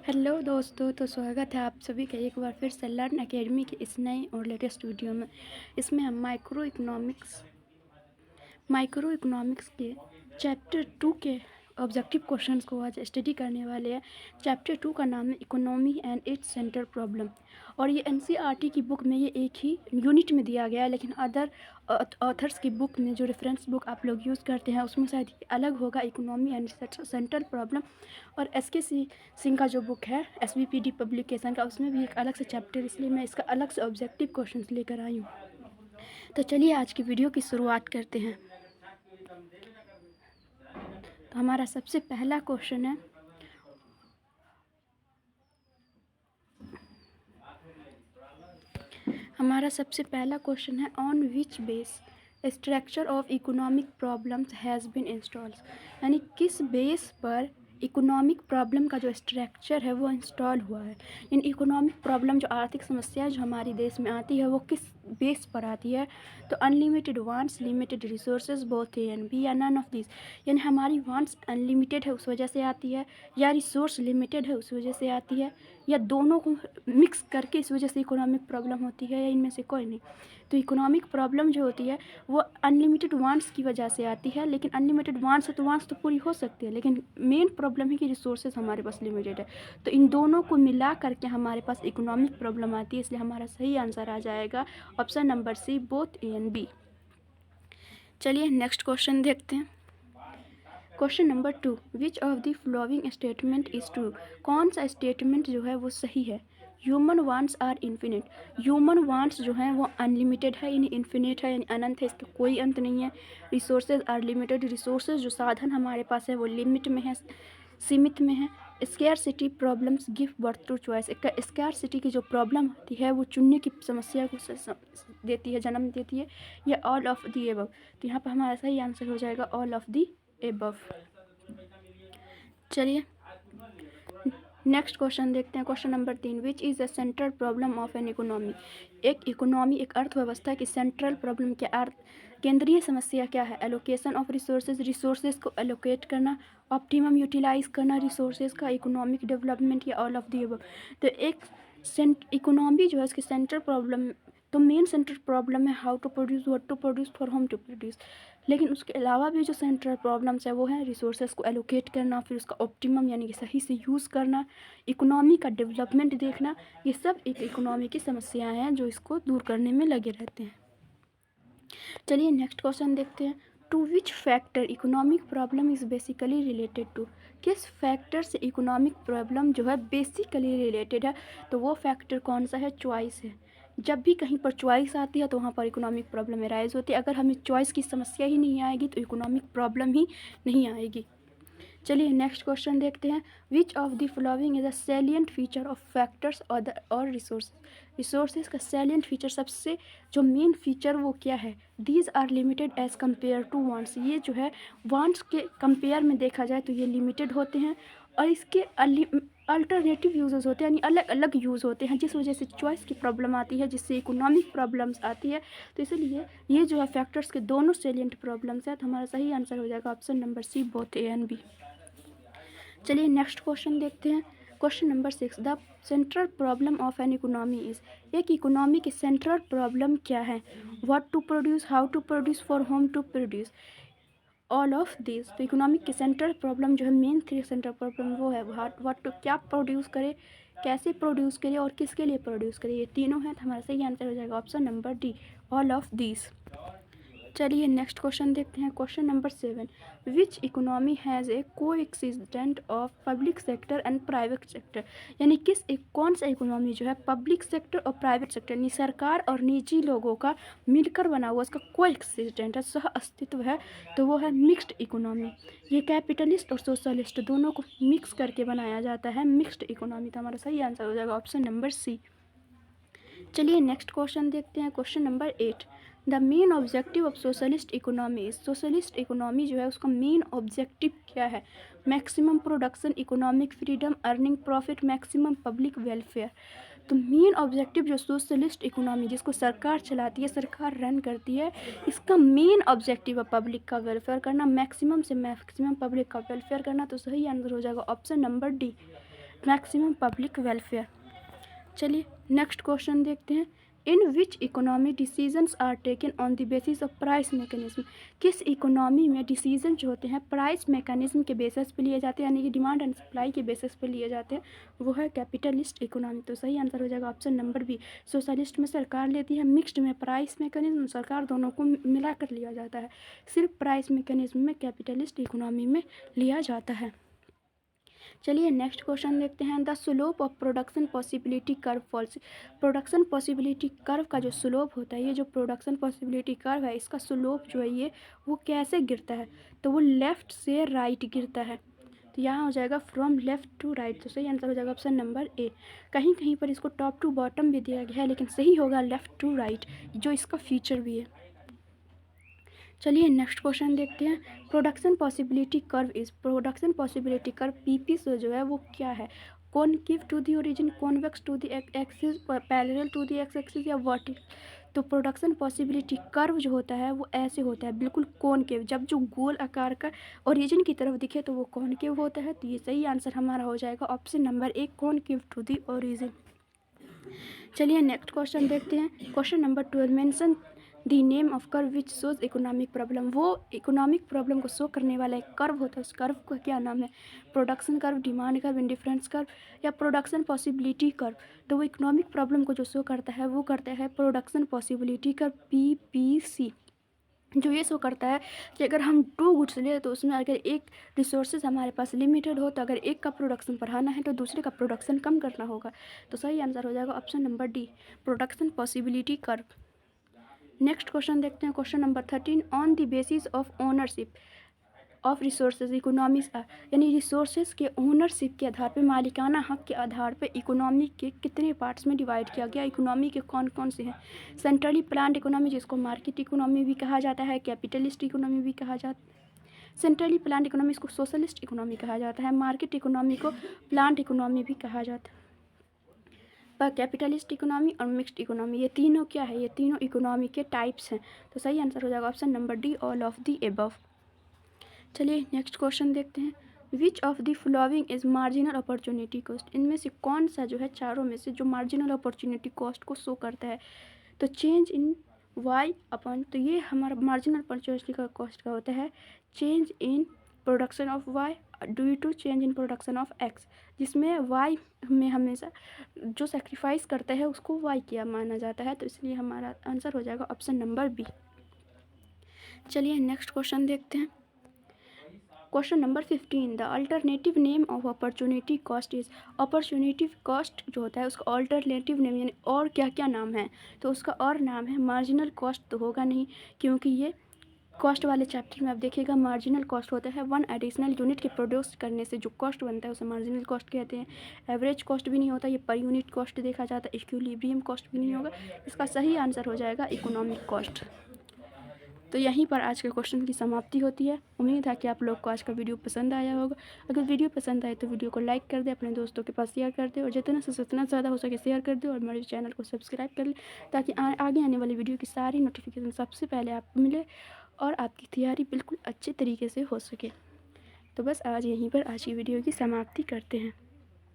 Hello दोस्तों, तो स्वागत है आप सभी का एक बार फिर से लर्न एकेडमी के इस नए और लेटेस्ट वीडियो में। इसमें हम माइक्रो इकोनॉमिक्स के चैप्टर 2 के ऑब्जेक्टिव क्वेश्चंस को आज स्टडी करने वाले हैं। चैप्टर 2 का नाम है economy and it's central problem, और ये एनसीईआरटी की बुक में ये एक ही यूनिट में दिया गया है, लेकिन अदर ऑथर्स की बुक में जो रेफरेंस बुक आप लोग यूज़ करते हैं उसमें शायद अलग होगा, इकोनॉमी एंड सेंट्रल प्रॉब्लम। और SK सिंह का जो बुक है SVPD पब्लिकेशन का, उसमें भी एक अलग से चैप्टर, इसलिए मैं इसका अलग से ऑब्जेक्टिव क्वेश्चन लेकर आई हूँ। तो चलिए आज की वीडियो की शुरुआत करते हैं। तो हमारा सबसे पहला क्वेश्चन है, on which base structure of economic problems has been installed, यानी किस बेस पर इकोनॉमिक प्रॉब्लम का जो स्ट्रक्चर है वो इंस्टॉल हुआ है। इन इकोनॉमिक प्रॉब्लम जो आर्थिक समस्याएं जो हमारे देश में आती है वो किस बेस पर आती है। तो unlimited wants, limited resources, both A and B, या नन ऑफ दिस, यानी हमारी वांट्स अनलिमिटेड है उस वजह से आती है, या रिसोर्स लिमिटेड है उस वजह से आती है, या दोनों को मिक्स करके इस वजह से इकोनॉमिक प्रॉब्लम होती है, या इनमें से कोई नहीं। तो इकोनॉमिक प्रॉब्लम जो होती है वो अनलिमिटेड वांट्स की वजह से आती है, लेकिन अनलिमिटेड वांट्स है तो वांट्स तो पूरी हो सकती है, लेकिन मेन प्रॉब्लम है कि रिसोर्सेज हमारे पास लिमिटेड है। तो इन दोनों को मिला करके हमारे पास इकोनॉमिक प्रॉब्लम आती है, इसलिए हमारा सही आंसर आ जाएगा option number C, both A and B. चलिए नेक्स्ट क्वेश्चन देखते हैं। Question number 2, which of the following statement is true, कौन सा स्टेटमेंट जो है वो सही है। Human wants are infinite, human wants जो हैं वो अनलिमिटेड है, यानी इन्फिनिट है, यानी अनंत है, इसका कोई अंत नहीं है। रिसोर्सेज आर लिमिटेड, रिसोर्सेज जो साधन हमारे पास है वो लिमिट में है, सीमित में है। Scarcity problems give birth to choice, scarcity की जो प्रॉब्लम होती है वो चुनने की समस्या को देती है, जन्म देती है। या ऑल ऑफ द एबव, तो यहाँ पर हमारा सही आंसर हो जाएगा ऑल ऑफ द एबव। चलिए नेक्स्ट क्वेश्चन देखते हैं। Question number 3, which is the central problem of an economy, एक इकोनॉमी, एक अर्थव्यवस्था की सेंट्रल प्रॉब्लम क्या, केंद्रीय समस्या क्या है। एलोकेशन ऑफ रिसोर्सेज, रिसोर्सेज को एलोकेट करना, ऑप्टिमम यूटिलाइज करना रिसोर्सेज का, इकोनॉमिक डेवलपमेंट, या ऑल ऑफ दी अबव। तो एक इकोनॉमी जो है उसकी सेंट्रल प्रॉब्लम, तो मेन सेंट्रल प्रॉब्लम है how to produce, what to produce, for whom to produce, लेकिन उसके अलावा भी जो सेंट्रल प्रॉब्लम्स है वो है रिसोर्सेज को एलोकेट करना, फिर उसका ऑप्टिमम यानी कि सही से यूज़ करना, इकोनॉमी का डेवलपमेंट देखना। ये सब एक इकोनॉमी की समस्याएं हैं जो इसको दूर करने में लगे रहते हैं। चलिए नेक्स्ट क्वेश्चन देखते हैं। To which factor economic problem is basically related to, किस फैक्टर से इकोनॉमिक प्रॉब्लम जो है बेसिकली रिलेटेड है। तो वो फैक्टर कौन सा है, चॉइस है। जब भी कहीं पर चॉइस आती है तो वहाँ पर इकोनॉमिक प्रॉब्लम राइज होती है। अगर हमें चॉइस की समस्या ही नहीं आएगी तो इकोनॉमिक प्रॉब्लम ही नहीं आएगी। चलिए नेक्स्ट क्वेश्चन देखते हैं। Which of the following is a salient feature of factors और रिसोर्स, रिसोर्सेज का सैलिएंट फीचर, सबसे जो मेन फीचर वो क्या है। These are limited as compare to wants, ये जो है वांट्स के कंपेयर में देखा जाए तो ये लिमिटेड होते हैं, और इसके अल्टरनेटिव यूजेस होते हैं, यानी अलग अलग यूज़ होते हैं, जिस वजह से चॉइस की प्रॉब्लम आती है, जिससे इकोनॉमिक प्रॉब्लम्स आती है। तो इसलिए ये जो है फैक्टर्स के दोनों सैलिएंट प्रॉब्लम्स है, तो हमारा सही आंसर हो जाएगा option number C, both A and B. चलिए नेक्स्ट क्वेश्चन देखते हैं। Question number 6, the central problem of an economy is, एक इकोनॉमी की सेंट्रल प्रॉब्लम क्या है। What to produce, how to produce, for whom to produce, all of this. तो economic की central problem जो है, मेन थ्री सेंट्रल प्रॉब्लम वो है व्हाट टू, क्या प्रोड्यूस करे, कैसे प्रोड्यूस करे, और किसके लिए प्रोड्यूस करे, ये तीनों हैं। तो हमारा सही आंसर हो जाएगा option number D, all of this. चलिए नेक्स्ट क्वेश्चन देखते हैं। Question number 7, which economy has a coexistent of public sector and private sector, यानी कौन सा इकोनॉमी जो है पब्लिक सेक्टर और प्राइवेट सेक्टर, यानी सरकार और निजी लोगों का मिलकर बना हुआ, इसका को एक्सिस्टेंट है, सह अस्तित्व है, तो वो है मिक्स्ड इकोनॉमी। ये कैपिटलिस्ट और सोशलिस्ट दोनों को मिक्स करके बनाया जाता है, मिक्स्ड इकोनॉमी। तो हमारा सही आंसर हो जाएगा ऑप्शन नंबर सी। चलिए नेक्स्ट क्वेश्चन देखते हैं। Question number 8, the main objective of socialist economy, socialist economy जो है उसका मेन ऑब्जेक्टिव क्या है। Maximum production, economic freedom, earning profit, maximum public welfare. तो मेन ऑब्जेक्टिव जो सोशलिस्ट इकोनॉमी जिसको सरकार चलाती है, सरकार रन करती है, इसका मेन ऑब्जेक्टिव है पब्लिक का वेलफेयर करना, मैक्सिमम से मैक्सिमम पब्लिक का वेलफेयर करना। तो सही आंसर हो जाएगा option number D, maximum public welfare. चलिए नेक्स्ट क्वेश्चन देखते हैं। In which economy decisions are taken on the basis of price mechanism. किस इकोनॉमी में डिसीजन जो होते हैं प्राइस मैकेनिज्म के बेसिस पे लिए जाते हैं, यानी कि डिमांड एंड सप्लाई के बेसिस पे लिए जाते हैं, वो है कैपिटलिस्ट इकोनॉमी। तो सही आंसर हो जाएगा ऑप्शन नंबर बी। सोशलिस्ट में सरकार लेती है, मिक्स्ड में प्राइस मैकेनिज्म सरकार, दोनों को मिला कर लिया जाता है। सिर्फ प्राइस मैकेनिज्म में कैपिटलिस्ट इकोनॉमी में लिया जाता है। चलिए नेक्स्ट क्वेश्चन देखते हैं। The slope of production possibility curve falls. Production possibility curve का जो स्लोप होता है, ये जो प्रोडक्शन पॉसिबिलिटी कर्व है, इसका स्लोप जो है ये वो कैसे गिरता है, तो वो लेफ़्ट से राइट गिरता है। तो यहाँ हो जाएगा फ्रॉम लेफ़्ट टू राइट। तो सही आंसर हो जाएगा ऑप्शन नंबर ए। कहीं कहीं पर इसको टॉप टू बॉटम भी दिया गया है, लेकिन सही होगा लेफ़्ट टू राइट, जो इसका फीचर भी है। चलिए नेक्स्ट क्वेश्चन देखते हैं। Production possibility curve is. Production possibility curve PP से जो है वो क्या है, concave to the origin, convex to the axis, parallel to the X axis, या वर्टिकल। तो प्रोडक्शन पॉसिबिलिटी कर्व जो होता है वो ऐसे होता है, बिल्कुल कॉनकेव। जब जो गोल आकार का ओरिजिन की तरफ दिखे तो वो कॉनकेव होता है। तो ये सही आंसर हमारा हो जाएगा option number A, concave to the origin. चलिए नेक्स्ट क्वेश्चन देखते हैं। Question number 12, mention the name of curve which shows economic problem. वो इकोनॉमिक प्रॉब्लम को शो करने वाला एक कर्व होता है, उस कर्व का क्या नाम है? Production curve, demand curve, indifference curve, या प्रोडक्शन पॉसिबिलिटी कर्व। तो वो इकोनॉमिक प्रॉब्लम को जो शो करता है वो करता है प्रोडक्शन पॉसिबिलिटी कर्व, PPC। जो ये शो करता है कि अगर हम 2 गुड्स ले तो उसमें अगर एक रिसोर्सेज हमारे पास लिमिटेड हो, तो अगर एक का प्रोडक्शन बढ़ाना है तो दूसरे का प्रोडक्शन कम करना होगा। तो सही आंसर हो जाएगा option number D, production possibility curve. Next question देखते हैं। Question number 13, on the basis of ownership of resources economies are. यानी रिसोर्सेज के ओनरशिप के आधार पे, मालिकाना हक के आधार पे इकोनॉमी के कितने पार्ट्स में डिवाइड किया गया, इकोनॉमी के कौन कौन से हैं? सेंट्रली प्लान्ड इकोनॉमी, जिसको मार्केट इकोनॉमी भी कहा जाता है, कैपिटलिस्ट इकोनॉमी भी कहा जाता है। सेंट्रली प्लान्ड इकोनॉमी को सोशलिस्ट इकोनॉमी कहा जाता है, मार्केट इकोनॉमी को प्लान्ड इकोनॉमी भी कहा जाता है। पर कैपिटलिस्ट इकोनॉमी और मिक्स्ड इकोनॉमी, ये तीनों क्या है? ये तीनों इकोनॉमी के टाइप्स हैं। तो सही आंसर हो जाएगा option number D, all of the above. चलिए नेक्स्ट क्वेश्चन देखते हैं। Which of the following is marginal opportunity cost. इनमें से कौन सा जो है चारों में से जो मार्जिनल अपॉर्चुनिटी कॉस्ट को शो करता है? तो चेंज इन वाई अपॉन, तो ये हमारा मार्जिनल अपॉर्चुनिटी का कॉस्ट का होता है change in production of Y due to change in production of X, जिसमें वाई में हमेशा जो सेक्रीफाइस करता है उसको वाई किया माना जाता है। तो इसलिए हमारा आंसर हो जाएगा ऑप्शन नंबर बी। चलिए नेक्स्ट क्वेश्चन देखते हैं। Question number 15, the alternative name of opportunity cost is. Opportunity cost जो होता है उसका अल्टरनेटिव नेम यानी और क्या क्या नाम है? तो उसका और नाम है मार्जिनल कॉस्ट, तो होगा नहीं, क्योंकि ये कॉस्ट वाले चैप्टर में आप देखिएगा मार्जिनल कॉस्ट होता है वन एडिशनल यूनिट के प्रोड्यूस करने से जो कॉस्ट बनता है उसे मार्जिनल कॉस्ट कहते हैं। एवरेज कॉस्ट भी नहीं होता, ये पर यूनिट कॉस्ट देखा जाता है। इक्विलिब्रियम कॉस्ट भी नहीं होगा। इसका सही आंसर हो जाएगा इकोनॉमिक कॉस्ट। तो यहीं पर आज के क्वेश्चन की समाप्ति होती है। उम्मीद है कि आप लोग को आज का वीडियो पसंद आया होगा। अगर वीडियो पसंद आए तो वीडियो को लाइक कर दे, अपने दोस्तों के पास शेयर कर दे, और जितना से जितना ज़्यादा हो सके शेयर कर दे, और मेरे चैनल को सब्सक्राइब कर ले, ताकि आगे आने वाली वीडियो की सारी नोटिफिकेशन सबसे पहले आपको मिले और आपकी तैयारी बिल्कुल अच्छे तरीके से हो सके। तो बस आज यहीं पर आज की वीडियो की समाप्ति करते हैं।